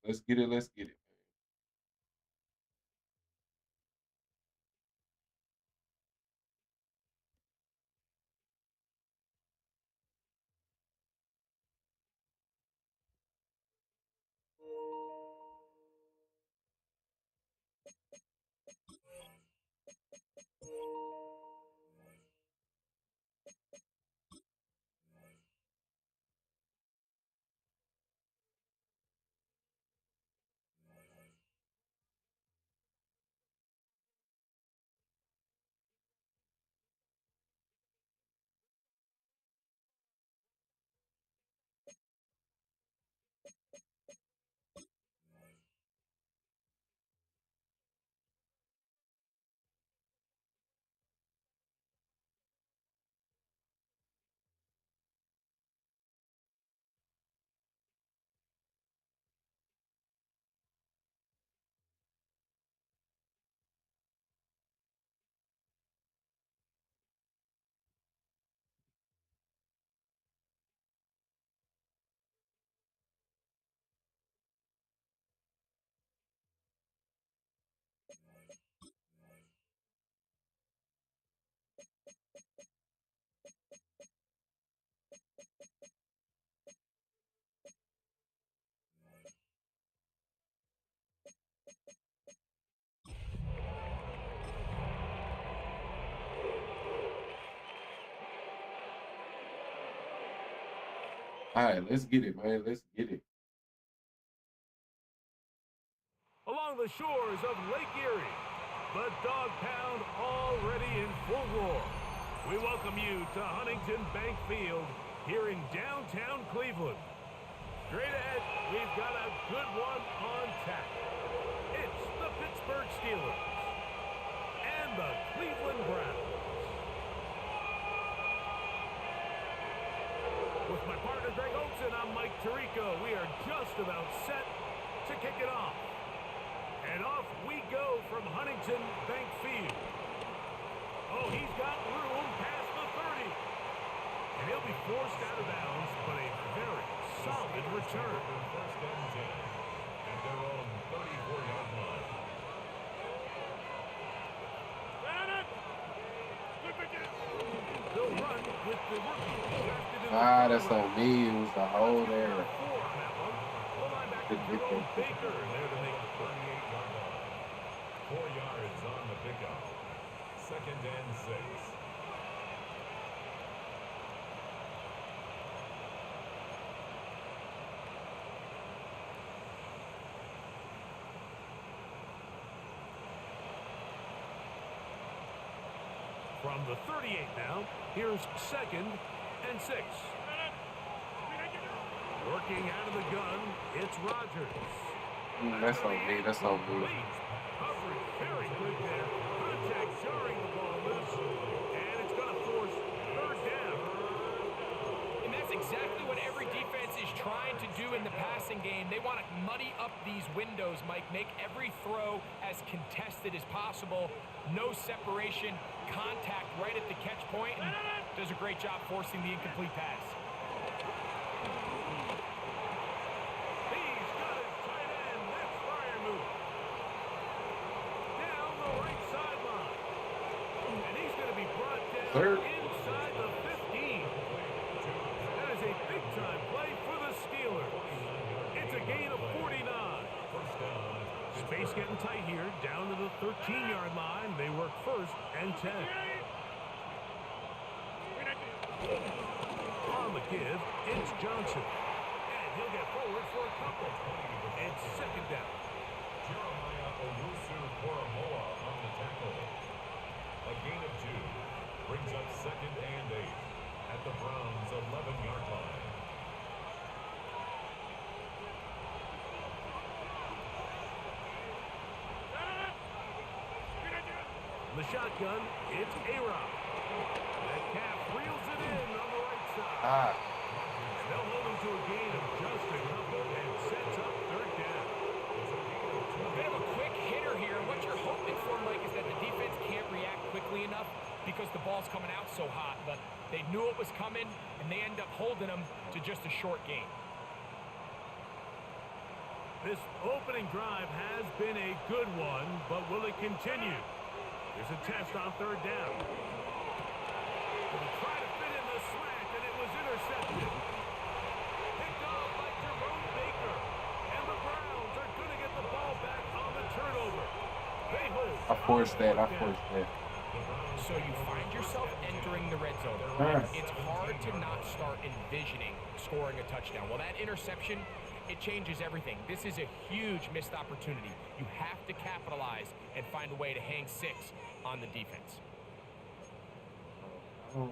Let's get it. Let's get it. All right, let's get it, man. Let's get it. Along the shores of Lake Erie, the Dog Pound already in full roar. We welcome you to Huntington Bank Field here in downtown Cleveland. Straight ahead, we've got a good one on tap. It's the Pittsburgh Steelers and the Cleveland Browns. With my partner Greg Oates and I'm Mike Tirico, we are just about set to kick it off. And off we go from Huntington Bank Field. Oh, he's got room past the 30. And he'll be forced out of bounds, but a very solid return. First and 10 at their own 34-yard line. They'll run with the rookie. That's on me. It was the whole there. Baker there to make the 38-yard line. 4 yards on the pickup. Second and 6. From the 38 now, here's second and 6. Working out of the gun, it's Rodgers. That's on me. That's on me. Coverage very good there. Contact jarring the ball loose. And it's going to force third down. And that's exactly what every defense is trying to do in the passing game. They want to muddy up these windows, Mike. Make every throw as contested as possible. No separation. Contact right at the catch point. And does a great job forcing the incomplete pass. Inside the 15. That is a big-time play for the Steelers. It's a gain of 49. Space getting tight here, down to the 13-yard line. They work first and 10. On the give, it's Johnson. And he'll get forward for a couple. It's second down. Jeremiah Owusu-Koramoah on the tackle. A gain of 2. Brings up second and 8 at the Browns' 11-yard line. The shotgun, it's A-Rob. Metcalf reels it in on the right side. They'll hold him to a gain of just a couple and sets up third down. A bit of a quick hitter here. What you're hoping for, Mike, is that the defense can't react quickly enough because the ball's coming out so hot, but they knew it was coming, and they end up holding them to just a short gain. This opening drive has been a good one, but will it continue? Here's a test on third down. He'll try to fit in the slant, and it was intercepted. Picked off by Jerome Baker. And the Browns are going to get the ball back on the turnover. They hold. I forced that. I forced that. So you find yourself entering the red zone. It's hard to not start envisioning scoring a touchdown. Well, that interception, it changes everything. This is a huge missed opportunity. You have to capitalize and find a way to hang 6 on the defense. Oh,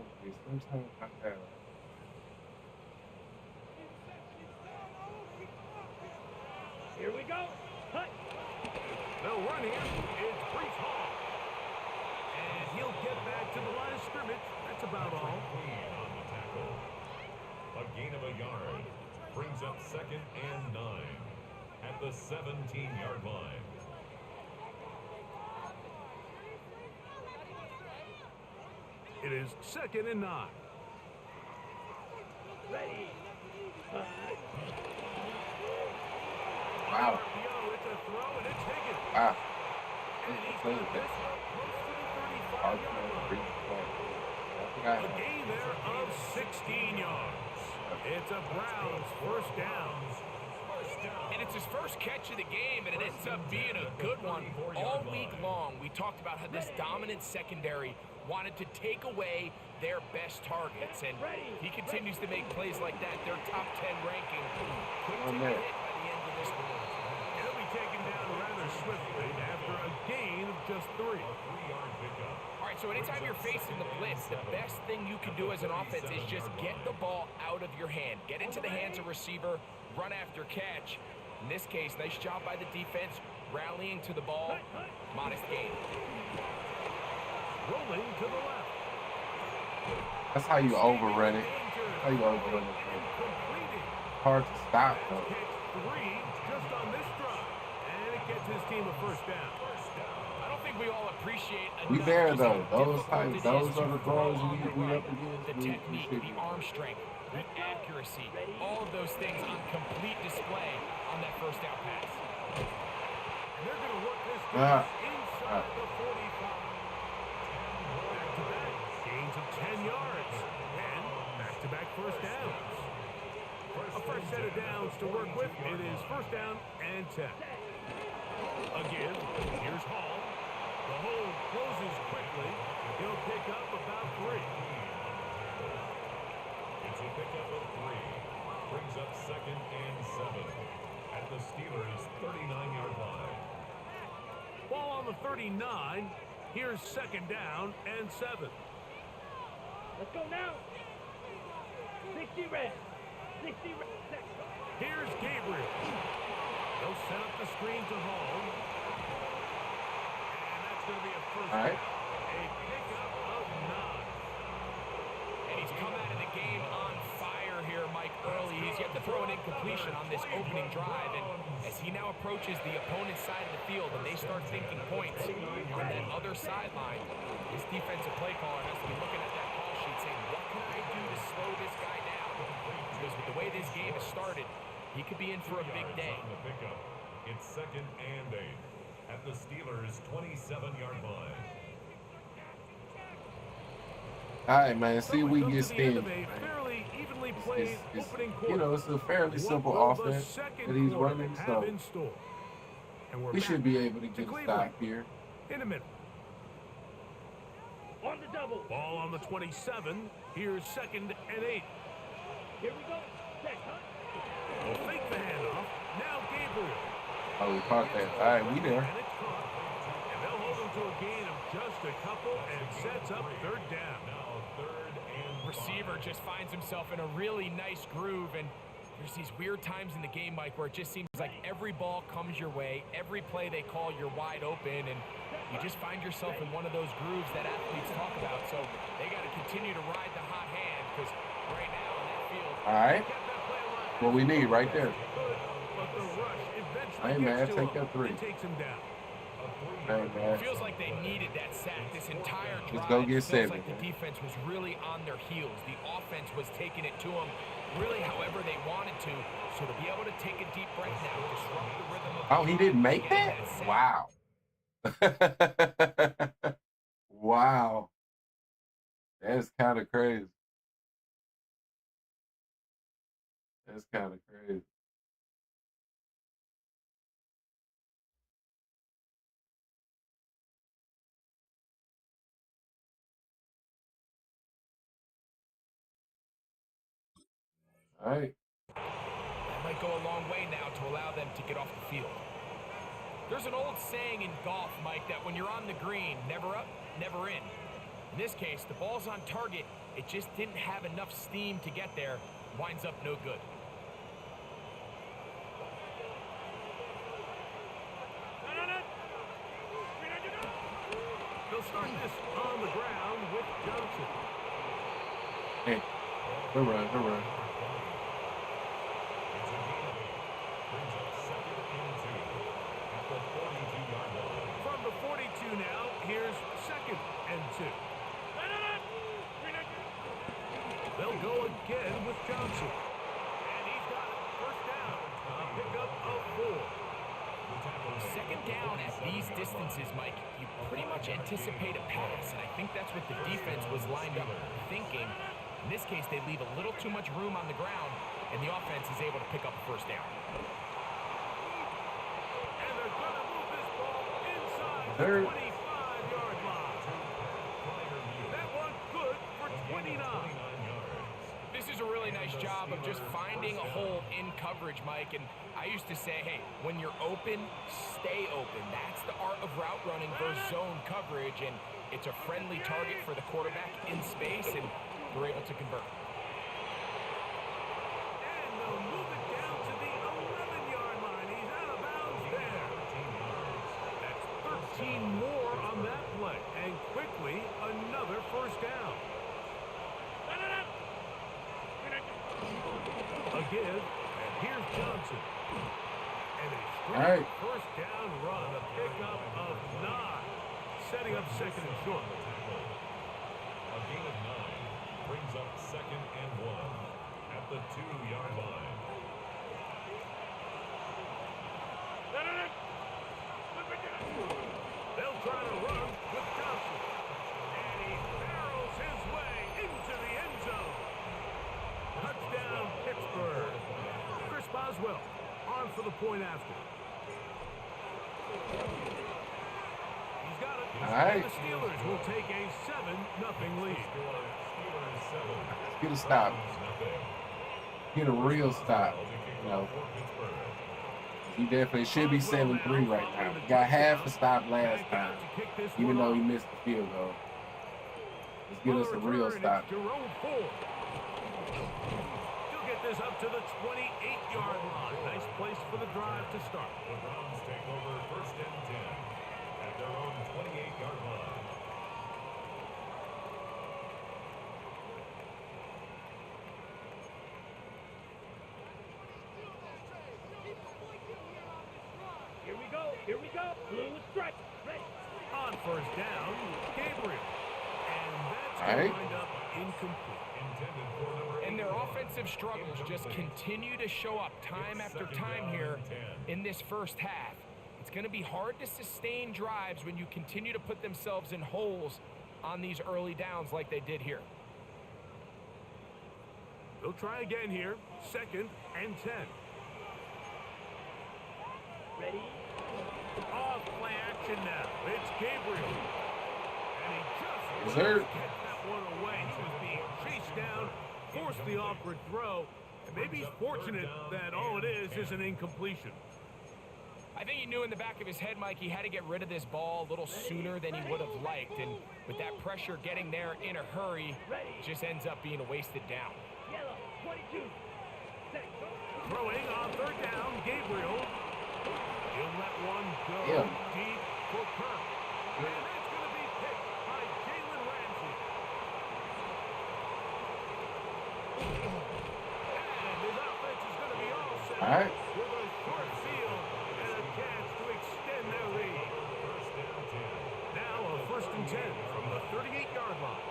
sometimes I have. Here we go. Cut. The run here is Brees Hall. And he'll get back to the line of scrimmage. That's about all. On the tackle. A gain of a yard. Brings up 2nd and 9 at the 17-yard line. It is 2nd and 9. Ready. Wow. It's a throw and it's taken. Wow. And he's Playing got that. this up close to the 35-yard Hard line. to read the ball. I think I A have. gain there of 16 yards. It's a Browns first down. And it's his first catch of the game, and it ends up being a good one. All week long, we talked about how this dominant secondary wanted to take away their best targets, and he continues to make plays like that. Their top 10 ranking couldn't take a hit by the end of this one. He'll be taken down rather swiftly after a gain of just 3. All right, so anytime you're facing the blitz, the best thing you can do as an offense is just get the ball out of your hand. Get into the hands of receiver, run after catch. In this case, nice job by the defense, rallying to the ball. Modest gain. Rolling to the left. That's how you overrun it. That's how you overrun it. Completed. Hard to stop, though. Catch 3 just on this drive. And it gets his team a first down. I don't think we all appreciate We enough there, just though. how Those difficult types, it those is are to the throw throws on we the up run. against. The We technique, should the be. arm strength, the accuracy, all of those things on complete display on that first down pass. They're going to work this Ah. inside the 45. Back-to-back gains of 10 yards. And back-to-back first downs. A first set of downs to work with. It is first down and 10. Again, here's Hall. The hole closes quickly. He'll pick up about 3. It's a pickup of 3. Brings up 2nd and 7 at the Steelers' 39-yard line. Ball on the 39. Here's second down and 7. Let's go now. 60 red. 60 red. Here's Gabriel. They'll set up the screen to Hall. And that's going to be a first All right. down. A pickup of 9. And he's come out of the game on fire here, Mike, early. He's yet to throw an incompletion on this opening drive. And as he now approaches the opponent's side of the field and they start thinking points on that other sideline, this defensive play caller has to be looking at that call sheet saying, what can I do to slow this guy down? Because with the way this game has started, he could be in for a big day. On the pickup. It's 2nd and 8 at the Steelers' 27-yard line. All right, man. See, So we come get to the end stemmed. of a fairly evenly played opening You quarter. know, it's a fairly simple What will the offense second that he's quarter running, have so in store? And we're we back should be able to get a Cleveland stop here. in a minute. On the double. Ball on the 27. Here's 2nd and 8. Here we go. Check, huh? We'll fake the handoff. Now Gabriel. Oh, we caught that. All right, we there. And it's caught. And they'll hold him to a gain of just a couple and sets up third down. Now 3rd and 5. Receiver just finds himself in a really nice groove, and there's these weird times in the game, Mike, where it just seems like every ball comes your way, every play they call, you're wide open, and you just find yourself in one of those grooves that athletes talk about. So they got to continue to ride the hot hand, because right now in that field, All right. Kept that play alive. What we need right there. But the rush eventually Hey, man, gets to take him that 3. and takes him down. A Hey, It man. feels like they needed that sack this entire drive. Just go get It feels 7, like the man. defense was really on their heels. The offense was taking it to them really however they wanted to. So to be able to take a deep breath now, disrupt the rhythm of the Oh, he didn't make getting that? sack. Wow. Wow. That's kind of crazy. That's kind of crazy. All right. That might go a long way now to allow them to get off the field. There's an old saying in golf, Mike, that when you're on the green, never up, never in. In this case, the ball's on target. It just didn't have enough steam to get there. Winds up no good. They'll start this on the ground with Johnson. Hey, good run, good run. From the 42 now, here's 2nd and 2. They'll go again with Johnson. And he's got it. First down. A pickup of 4. Second down at these distances, Mike, you pretty much anticipate a pass, and I think that's what the defense was lined up thinking. In this case, they leave a little too much room on the ground, and the offense is able to pick up a first down. And they're going to move this ball inside the Third. 25-yard line. That one good for 29. This is a really nice job of just finding a hole in coverage, Mike. And I used to say, hey, when you're open, stay open. That's the art of route running versus zone coverage. And it's a friendly target for the quarterback in space, and we're able to convert. And they'll move it down to the 11-yard line. He's out of bounds there. That's 13 more on that play. And quickly, another first down. Again, and here's Johnson. And a straight first down run, a pickup of 9. Setting up 2nd and short. A gain of 9 brings up 2nd and 1 at the 2-yard line. They'll try to run with Johnson. And he barrels his way into the end zone. Touchdown, Pittsburgh. Chris Boswell on for the point after. He's got it. All right. And the Steelers will take a 7-0 lead. Get a stop. Get a real stop. You know, he definitely should be 7-3 right now. He got half a stop last time, even though he missed the field goal. Let's get us a real stop. Jerome Ford. He'll get this up to the 28-yard line. Nice place for the drive to start. The Browns take over 1st and 10 at their own 28-yard line. Here we go. Blue strike. Ready. On first down, Gabriel. And that's All going right. to wind up incomplete. Intended for number And their 81. offensive struggles just continue to show up time after time here in this first half. It's going to be hard to sustain drives when you continue to put themselves in holes on these early downs like they did here. They'll try again here. 2nd and 10. Ready. Off play action now. It's Gabriel. And he just Sir. kept that one away. He was being chased down, forced the awkward throw. And maybe he's fortunate that all it is an incompletion. I think he knew in the back of his head, Mike, he had to get rid of this ball a little sooner than he would have liked. And with that pressure getting there in a hurry, it just ends up being a wasted down. Yellow. 22. Set. Go. Throwing on 3rd down, Gabriel. He'll let one go deep for Kirk. And that's going to be picked by Jalen Ramsey. And his offense is going to be all set All right. with a short field and a chance to extend their lead. and 10 from the 38-yard line.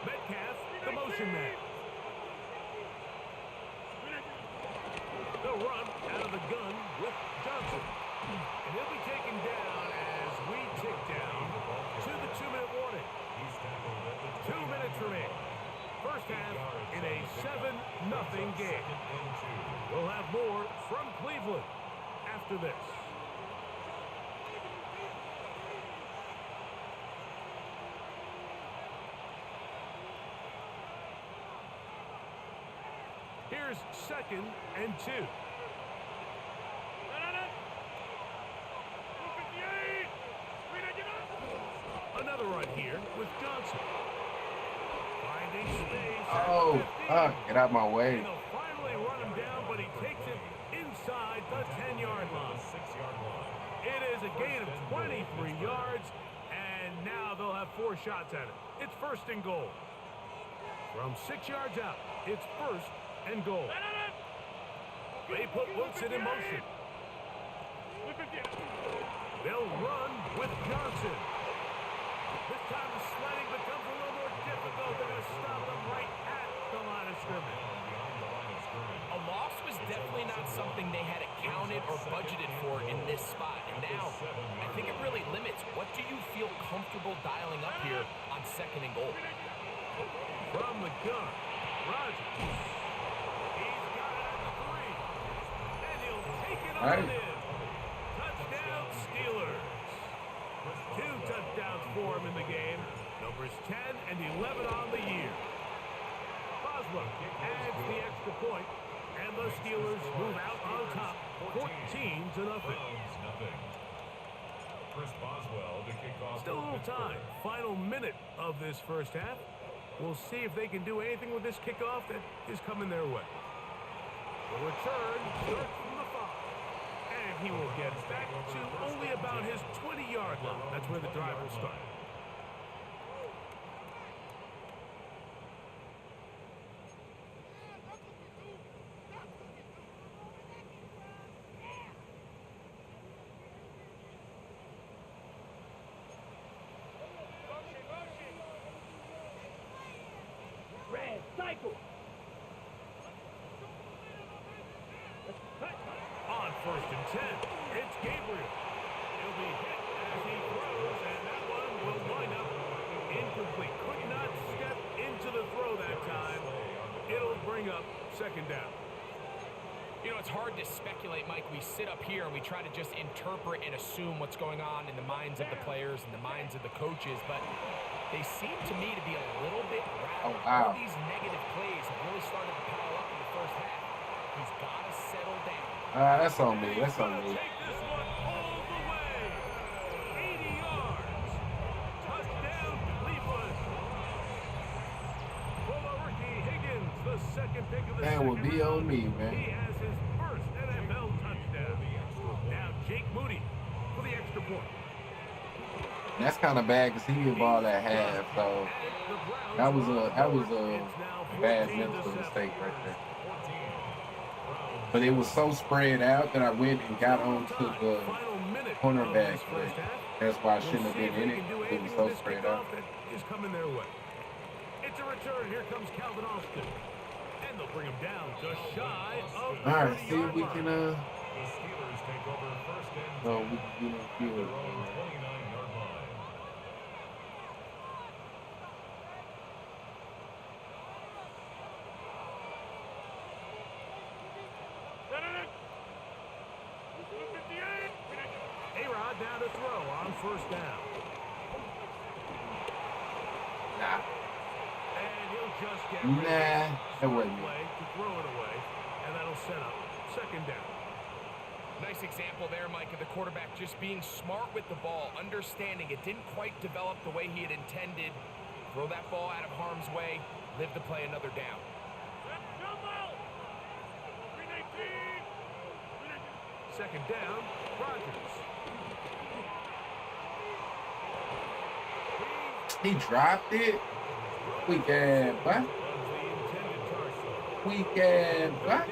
Metcalf, the motion man. They'll run out of the gun with Johnson. And he'll be taken down as we tick down to the 2-minute warning. 2 minutes remaining. First half in a 7-0 game. We'll have more from Cleveland after this. Here's 2nd and 2. Another run here with Johnson. Finding space. Oh, get out my way. And they'll finally run him down, but he takes it inside the 10-yard line. It is a gain of 23 yards, and now they'll have 4 shots at it. It's 1st and goal. From 6 yards out, it's 1st and goal. They put Woodson in motion. They'll run with Johnson. This time the sledding becomes a little more difficult. They're going to stop them right at the line of scrimmage. A loss was definitely not something they had accounted or budgeted for in this spot. And now, I think it really limits what do you feel comfortable dialing up here on 2nd and goal. From the gun, Rodgers. He's got it at the 3. And he'll take it on in. Touchdown, Steelers. 2 touchdowns for him in the game. Numbers 10 and 11 on the year. Boswell adds the extra point, and the Steelers move out on top, 14-0. Still a little time. Final minute of this first half. We'll see if they can do anything with this kickoff that is coming their way. The return starts from the 5. And he will get back to only about his 20-yard line. That's where the drive will start. Red cycle. On 1st and 10, it's Gabriel. He'll be hit as he throws, and that one will wind up incomplete. Could not step into the throw that time. It'll bring up 2nd down. You know, it's hard to speculate, Mike. We sit up here and we try to just interpret and assume what's going on in the minds of the players and the minds of the coaches, but they seem to me to be a little bit rattled. Oh, wow. All these negative plays have really started to pile up in the first half. He's got to settle down. That's on me. That's on me. Take this one all the way. 80 yards. Touchdown, Cleveland. For the rookie Higgins, the 2nd pick of the That would be on me, He man. has his first NFL touchdown. Now Jake Moody for the extra point. That's kind of bad because he gave ball at half, so that was a bad mental mistake right there. But it was so spread out that I went and got onto the cornerback. That's why I shouldn't have been in it. It was so spread out. Is coming their way. It's a return. Here comes Calvin Austin. And they'll bring him down just shy of the All right, see if 30-yard we line. can The Steelers take over 1st and 10 no, we can at feel their it. own 29-yard line. A-Rod down to throw on 1st down. Nah. And he'll just get Nah, that wasn't it. play to throw it away, and that'll set up 2nd down. Nice example there, Mike, of the quarterback just being smart with the ball, understanding it didn't quite develop the way he had intended. Throw that ball out of harm's way, live to play another down. 2nd down, Rodgers. He dropped it. Weak ass, what? Weak ass, what?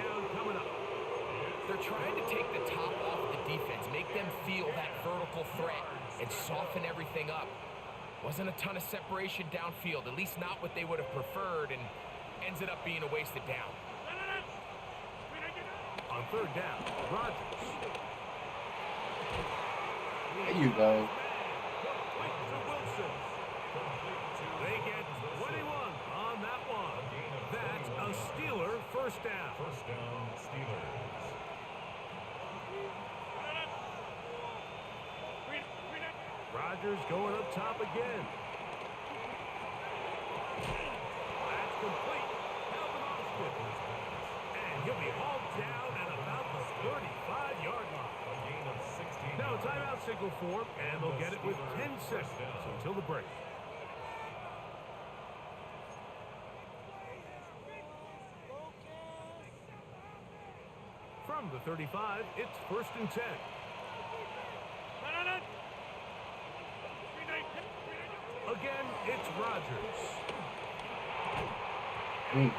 They're trying to take the top off the defense, make them feel that vertical threat. and soften everything up. Wasn't a ton of separation downfield, at least not what they would have preferred, and ends it up being a wasted down. On third down, Rodgers. There you go. They get 21 on that one. That's a Steeler first down. First down, Steelers. Rodgers going up top again. That's complete. Calvin Austin. And he'll be hauled down at about the 35-yard line. A gain of 16. Now a timeout signal for him, and they'll get it with 10 seconds until the break. From the 35, it's first and 10. Again, it's Rodgers.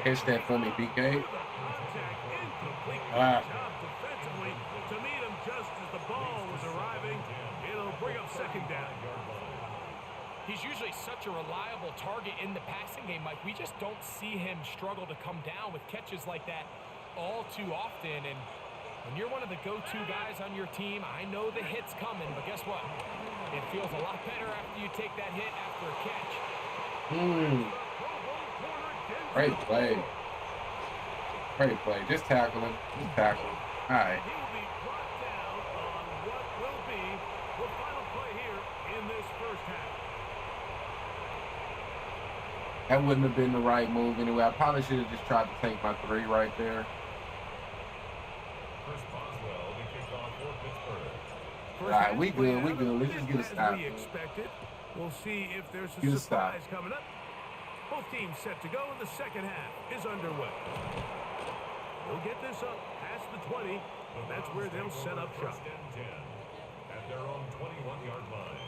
Catch that for me, BK. Job defensively to meet him just as the ball was arriving. It'll bring up second down. He's usually such a reliable target in the passing game, Mike. We just don't see him struggle to come down with catches like that all too often. And when you're one of the go-to guys on your team, I know the hit's coming, but guess what? It feels a lot better after you take that hit after a catch. Great play. Great play. Just tackle him. Just tackle him. All right. He will be brought down on what will be the final play here in this first half. That wouldn't have been the right move anyway. I probably should have just tried to take my 3 right there. Chris Boswell be kicked off for Pittsburgh. All right, we good. We good. Let's just get a stop. We expected. We'll see if there's a Get a stop. surprise coming up. Both teams set to go, and the second half is underway. They'll get this up past the 20, and that's where they'll set up shop. First and 10 at their own 21-yard line.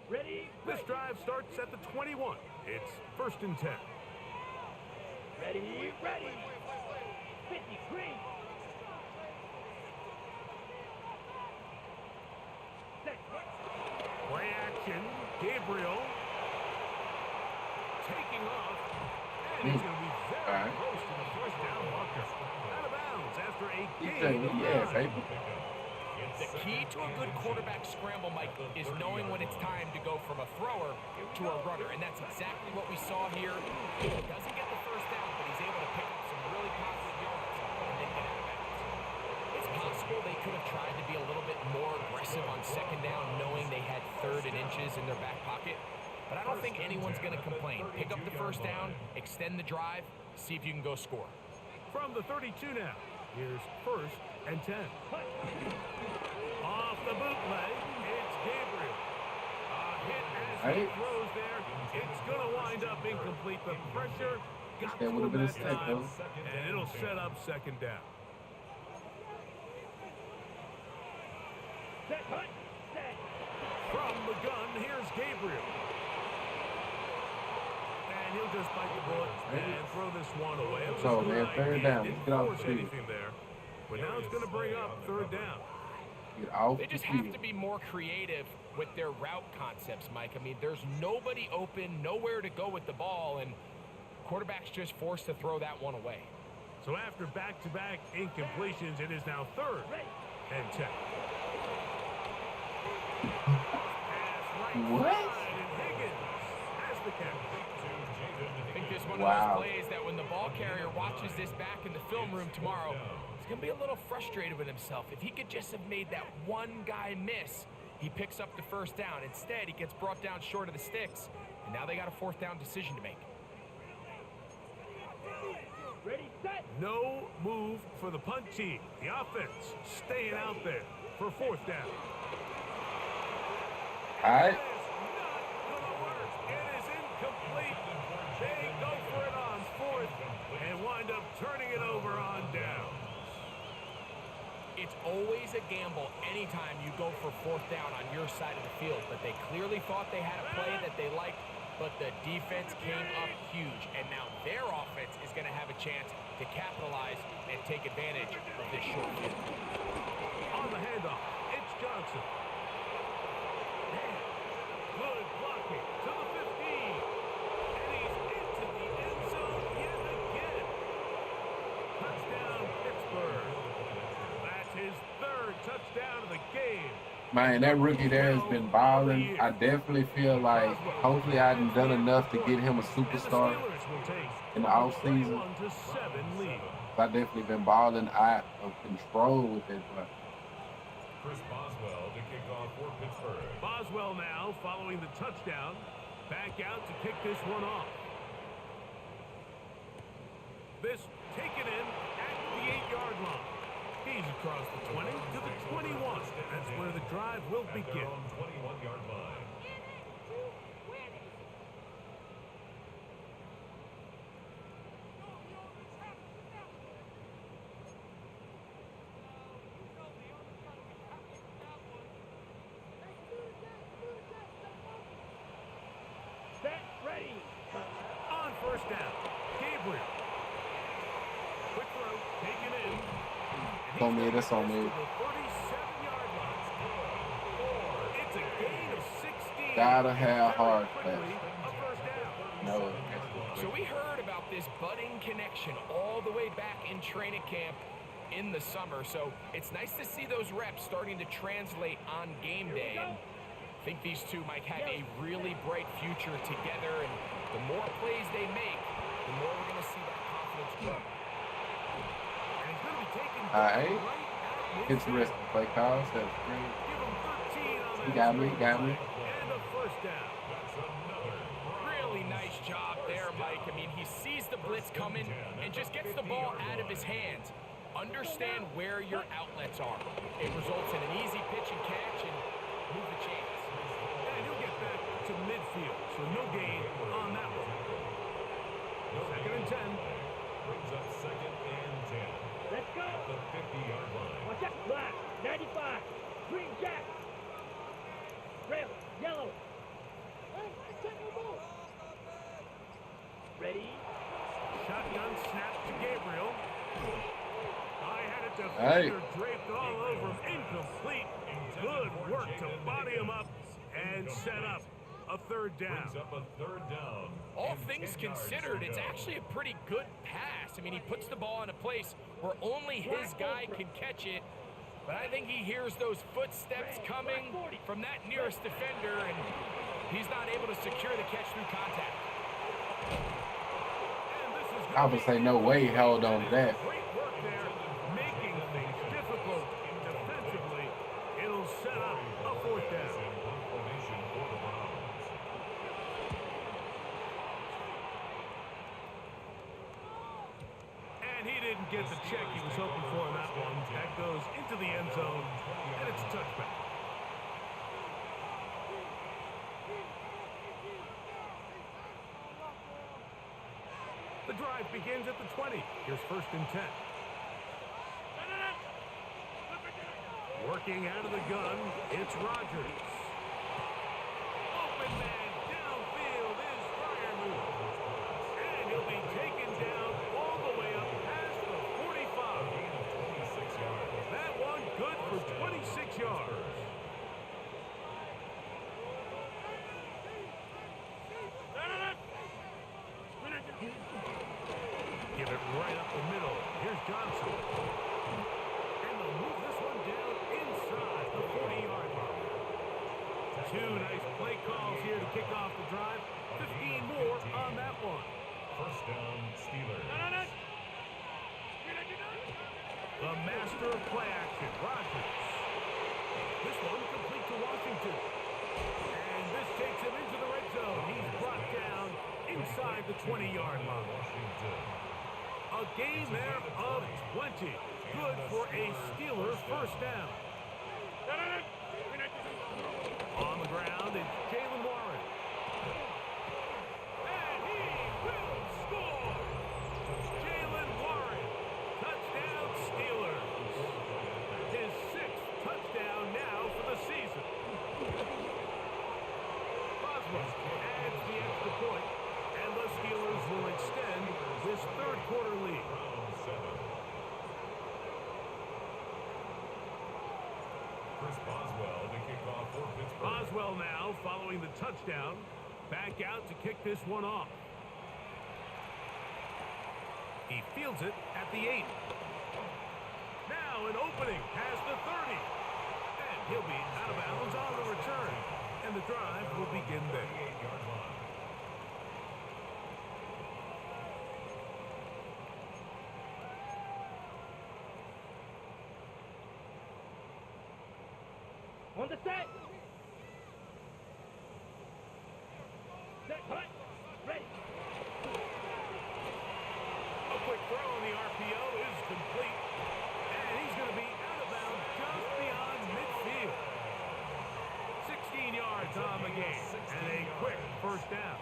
Ready? This drive starts at the 21. It's first and 10. Ready? Ready. 53. Play action. Gabriel taking off. And he's going to be very close to the first down marker. Out of bounds after a gain of 9. Baby. The key to a good quarterback scramble, Mike, is knowing when it's time to go from a thrower to a runner, and that's exactly what we saw here. He doesn't get the first down, but he's able to pick up some really positive yards and then get out of bounds. It's possible they could have tried to be a little bit more aggressive on second down, knowing they had third and inches in their back pocket, but I don't think anyone's going to complain. Pick up the first down, extend the drive, see if you can go score. From the 32 now, here's first and 10. Off the bootleg, it's Gabriel. Hit as he throws there. It's going to wind up incomplete. The pressure got That would have through been a that step, time, though. and it'll set up second down. Set. Hunt. Set. From the gun, here's Gabriel. And he'll just bite the bullet and throw this one away. It was So, a good man, third idea. down. Didn't Get off force the field. anything there. But now it's going to bring up third down. Get off They the just have field. to be more creative with their route concepts, Mike. I mean, there's nobody open, nowhere to go with the ball, and quarterback's just forced to throw that one away. So after back-to-back incompletions, it is now third and 10. What? And Higgins has the catch. I think this one Wow. of those plays that when the ball carrier watches this back in the film room tomorrow, he's going to be a little frustrated with himself. If he could just have made that one guy miss, he picks up the first down. Instead, he gets brought down short of the sticks, and now they got a fourth down decision to make. Ready? Set. No move for the punt team. The offense staying out there for fourth down. All right. It is not gonna work. It is incomplete. They go for it on fourth and wind up turning it over on down. It's always a gamble anytime you go for fourth down on your side of the field, but they clearly thought they had a play that they liked, but the defense came up huge, and now their offense is going to have a chance to capitalize and take advantage of this short field. third touchdown of the game. Man, that rookie there has been balling. I definitely feel like hopefully I done enough to get him a superstar in the offseason. I definitely been balling out of control with that play. Chris Boswell to kick off for Pittsburgh. Boswell now following the touchdown. Back out to kick this one off. This taken in at the 8-yard line. He's across the 20 to the 21. That's where the drive will begin. 21-yard line. Set, ready. On first down, Gabriel. Quick throw, taken in. That's on me, that's on me. The 37-yard line. It's a gain of 16. Gotta have hard Quickly, pass. a first down. No. So we heard about this budding connection all the way back in training camp in the summer. So it's nice to see those reps starting to translate on game day. And I think these two might have a really bright future together. And the more plays they make, the more we're going to see that confidence grow. And he's going to be taken All right. right Interesting play calls. That's great. Give him 13 on that. You got me, got me. And a first down. Really nice job there, Mike. I mean, he sees the blitz coming and just gets the ball out of his hands. Understand where your outlets are. It results in an easy pitch and catch and move the chains. And he'll get back to midfield, so no gain on that one. Second and 10. Brings up second and 10. Let's go. At the 50-yard line. Watch out. Black, 95. Green jack. Red, yellow. Ready. Shotgun snap to Gabriel. I had a Hey. defender draped all over him. Incomplete. Good work to body him up and set up a third down. Brings up a third down. All and things 10 yards considered, to it's go. actually a pretty good pass. I mean, he puts the ball in a place where only his guy can catch it. But I think he hears those footsteps coming from that nearest defender, and he's not able to secure the catch through contact. And this is I would say no way he held on to that. great work there, making things difficult defensively. It'll set up a fourth down. Formation for the Browns. And he didn't get the check he was hoping for in that one. That goes into the end zone, and it's a touchback. The drive begins at the 20. Here's first and 10. Working out of the gun, it's Rodgers. Open man downfield is Freiermuth. And he'll be taken down all the way up past the 45. That one good for 26 yards. Give it right up the middle. Here's Johnson. And they'll move this one down inside the 40-yard line. Two nice play calls here to kick off the drive. 15 more on that one. First down, Steelers. The master of play action, Rodgers. This one complete to Washington. And this takes him into the red zone. He's brought down inside the 20-yard line. Washington. A gain there of 20. Good for a Steeler first down. On the ground, it's Jalen Warren. And he will score! Jalen Warren, touchdown Steelers. His sixth touchdown now for the season. Boswell adds the extra point, and the Steelers will extend this third quarter lead. Round 7. Chris Boswell to kick off for Pittsburgh. Boswell now following the touchdown. Back out to kick this one off. He fields it at the 8. Now an opening past the 30. On the set. Set, hut, ready. A quick throw on the RPO is complete. And he's going to be out of bounds just beyond midfield. 16 yards on the game. And a quick first down.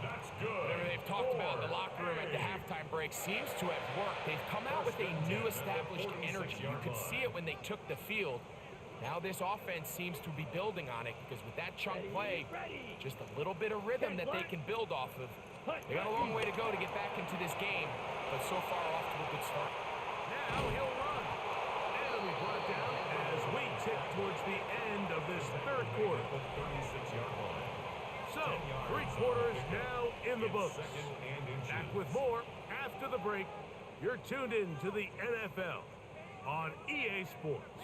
That's good. Whatever they've talked about in the locker room at the halftime break seems to have worked. They've come out with a new established energy. You could see it when they took the field. Now this offense seems to be building on it because with that chunk play, just a little bit of rhythm that they can build off of. They got a long way to go to get back into this game, but so far off to a good start. Now he'll run. And he'll be brought down as we tick towards the end of this third quarter. 36-yard line. So, 3 quarters now in the books. Back with more after the break. You're tuned in to the NFL on EA Sports.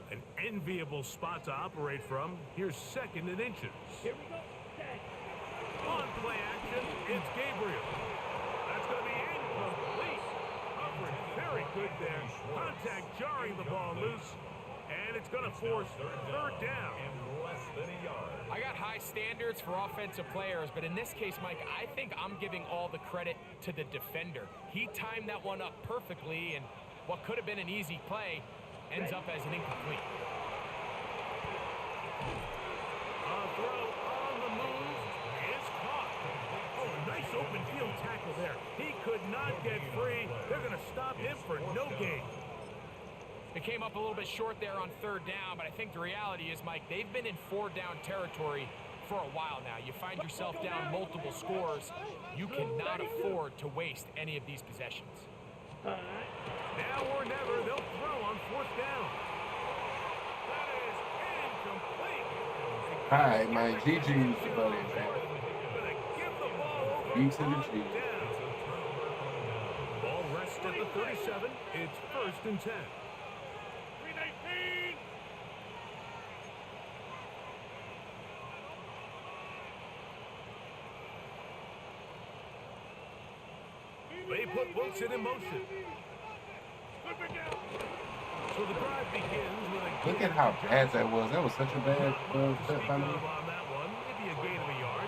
An enviable spot to operate from. Here's 2nd and inches. Here we go. Set. On play action, it's Gabriel. That's going to be incomplete. Coverage very good there. Contact jarring the ball loose. And it's going to force third down. And less than a yard. I got high standards for offensive players, but in this case, Mike, I think I'm giving all the credit to the defender. He timed that one up perfectly, and what could have been an easy play ends up as an incomplete. A throw on the move is caught. Oh, a nice open field tackle there. He could not get free. They're going to stop him for no gain. It came up a little bit short there on 3rd down, but I think the reality is, Mike, they've been in 4-down territory for a while now. You find yourself down multiple scores, you cannot afford to waste any of these possessions. Now or never, they'll throw on 4th down. That is incomplete. All right, man. GG's, buddy. Gonna give the ball over G to the on G. down. Ball rests at the 37. It's 1st and 10. 319. They put Wilson in motion. So the drive begins with a Look at how bad that was. That was such a bad set by me. on that one. Maybe a gain of a yard.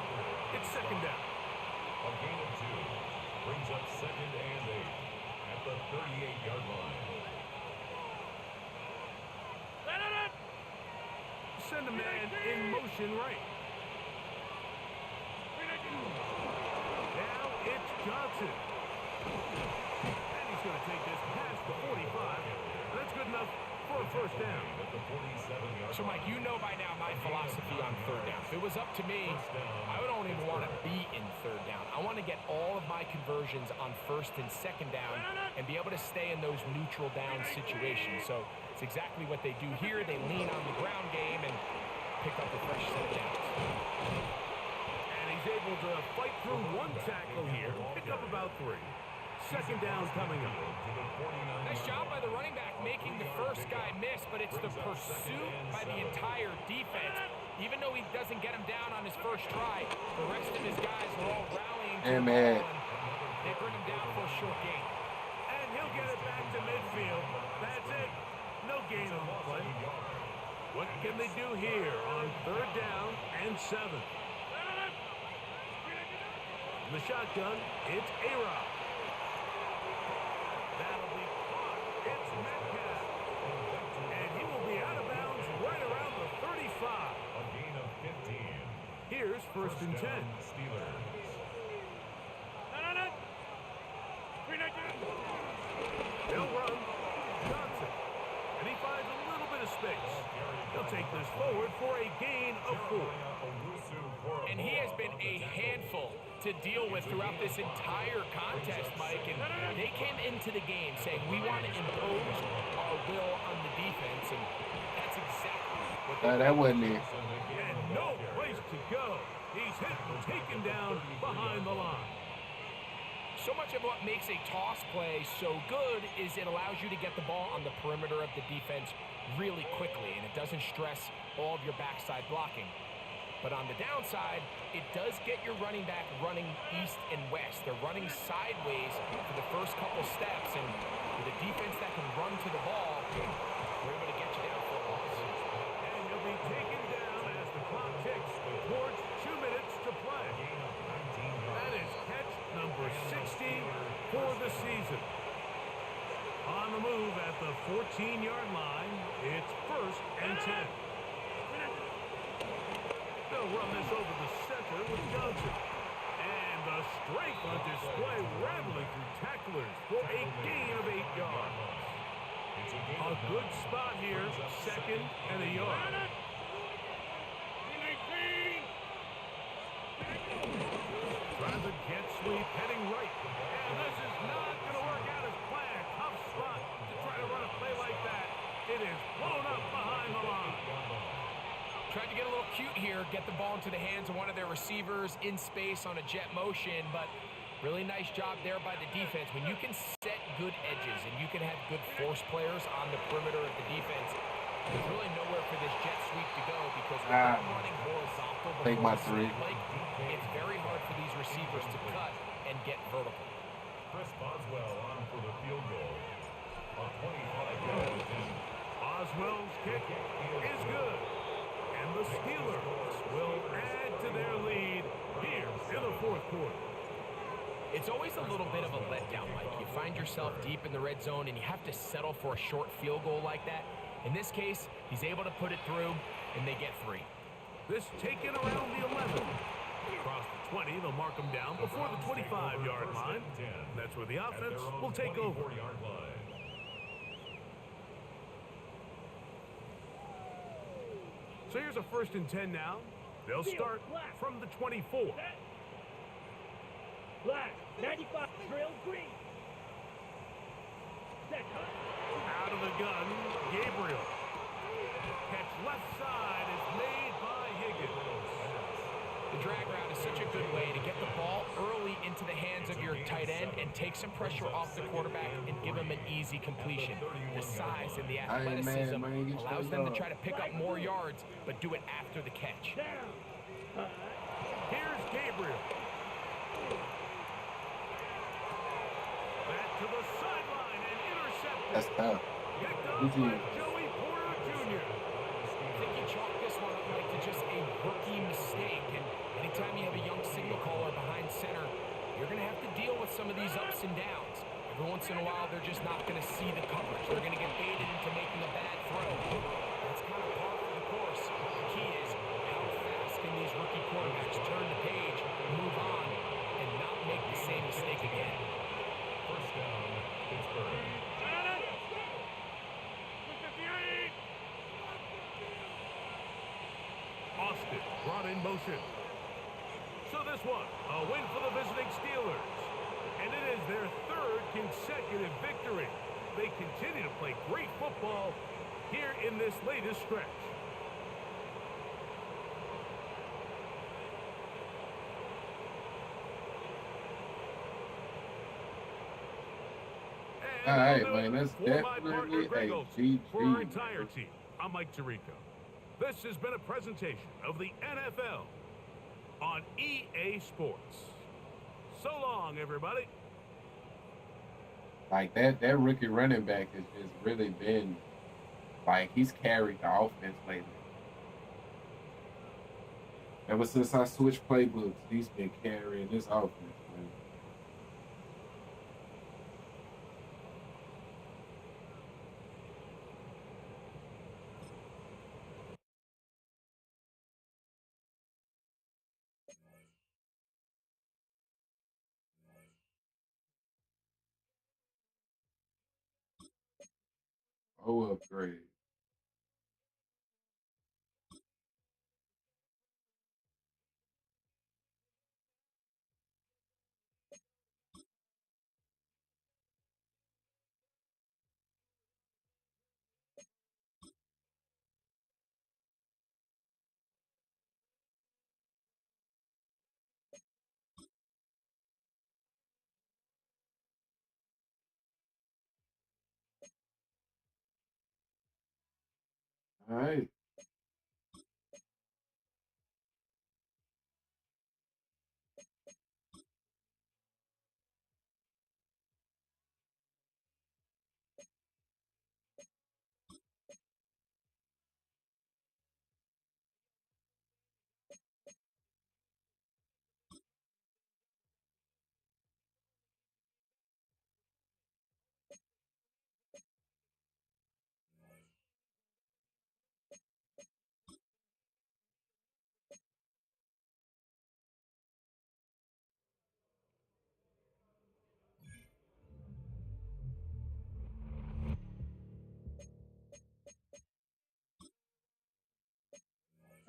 It's 2nd down. A gain of 2 brings up 2nd and 8 at the 38-yard line. Send a man in motion right. Now it's Johnson. And he's going to take this past the 45. That's good enough for a 1st down. At the 47-yard So, Mike, you know by now my philosophy on 3rd down. If it was up to me, I would only want to be in 3rd down. I want to get all of my conversions on 1st and 2nd down and be able to stay in those neutral down situations. So it's exactly what they do here. They lean on the ground game and pick up a fresh set of downs. And he's able to fight through 1 tackle here. Pick up about 3. 2nd down coming up. Nice job by the running back making the first guy miss, but it's the pursuit by the entire defense. Even though he doesn't get him down on his first try, the rest of his guys are all rallying to the ball, and they bring him down for a short gain. And he'll get it back to midfield. That's it. No gain on the play. What can they do here on 3rd down and 7? In the shotgun, it's A-Rod. That'll be caught. It's Metcalf. And he will be out of bounds right around the 35. A gain of 15. Here's 1st and 10. Steelers. They'll run. Johnson. And he finds a little bit of space. He'll take this forward for a gain of 4. And he has been a handful to deal with throughout this entire contest, Mike. And they came into the game saying, we want to impose our will on the defense. And that's exactly what they That wasn't it. And no place to go. He's hit and taken down behind the line. So much of what makes a toss play so good is it allows you to get the ball on the perimeter of the defense really quickly, and it doesn't stress all of your backside blocking. But on the downside, it does get your running back running east and west. They're running sideways for the first couple steps, and with a defense that can run to the ball, we're able to get you down for a loss. And he'll be taken down as the clock ticks towards 2 minutes to play. That is catch number 60 for the season. On the move at the 14-yard line, it's 1st and 10. They'll run this over the center with Johnson. And the strength on display, rattling through tacklers for a gain of 8 yards. A good spot here, 2nd and a yard. Trying the jet sweep, heading right. And this is not going to work out as planned. Tough spot to try to run a play like that. It is blown up behind the line. Tried to get a little cute here, get the ball into the hands of one of their receivers in space on a jet motion, but really nice job there by the defense. When you can set good edges and you can have good force players on the perimeter of the defense, there's really nowhere for this jet sweep to go because when they're running horizontal Take my before the three. snap, Mike, it's very hard for these receivers to cut and get vertical. Chris Boswell on for the field goal. A 25-yard attempt. Oswell's kick is good. And the Steelers will add to their lead here in the 4th quarter. It's always a little bit of a letdown, Mike. You find yourself deep in the red zone and you have to settle for a short field goal like that. In this case, he's able to put it through, and they get 3. This taken around the 11. Across the 20, they'll mark them down before the 25-yard line. That's where the offense will take over. So here's a 1st and 10 now. They'll start from the 24. Black, 95, drill, green. Set, Out of the gun, Gabriel. Catch left side is made by Higgins. The drag route is such a good way to get the ball early into the hands of your tight end and take some pressure off the quarterback and give him an easy completion. The size and the athleticism allows them to try to pick up more yards, but do it after the catch. Here's Gabriel. Back to the sideline and intercepted. That's tough. Picked up GG. by Joey Porter Jr. I think you chalk this one up, Mike, to just a rookie mistake. And anytime you have a young signal caller behind center, you're going to have to deal with some of these ups and downs. Every once in a while, they're just not going to see the coverage. They're going to get baited into making a bad throw. That's kind of par for the course. The key is how fast can these rookie quarterbacks turn the page, move on, and not make the same mistake again. First down, Pittsburgh. Austin brought in motion. So this one, a win for the visiting Steelers. And it is their 3rd consecutive victory. They continue to play great football here in this latest stretch. All right, man. That's For my partner, definitely Greg a Olson, for our GG. entire team, I'm Mike Tirico. This has been a presentation of the NFL on EA Sports. So long, everybody. Like that rookie running back has just really been like he's carried the offense lately. Ever since I switched playbooks, he's been carrying this offense, man. Oh, upgrade. All right.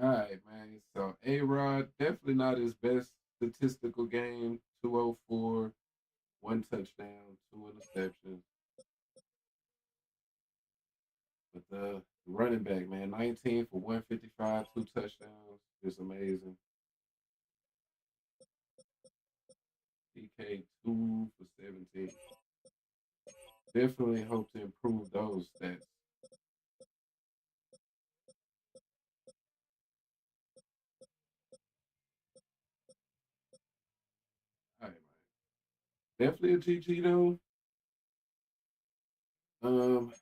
All right, man. So A-Rod, definitely not his best statistical game. 204, one touchdown, two interceptions. But the running back, man, 19 for 155, two touchdowns. Just amazing. DK 2 for 17. Definitely hope to improve those stats. All right, man. Definitely a GG though. Um,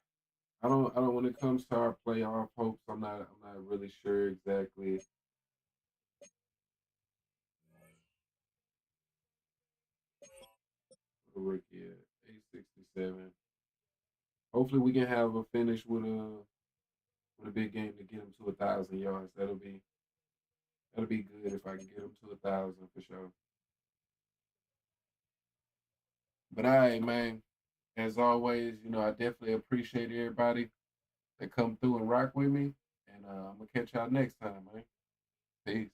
I don't when it comes to our playoff hopes, I'm not really sure exactly what the rookie at 867. Hopefully we can have a finish with a big game to get him to 1,000 yards. That'll be good if I can get him to 1,000 for sure. But all right, man. As always, I definitely appreciate everybody that come through and rock with me. And I'm gonna catch y'all next time, man. Peace.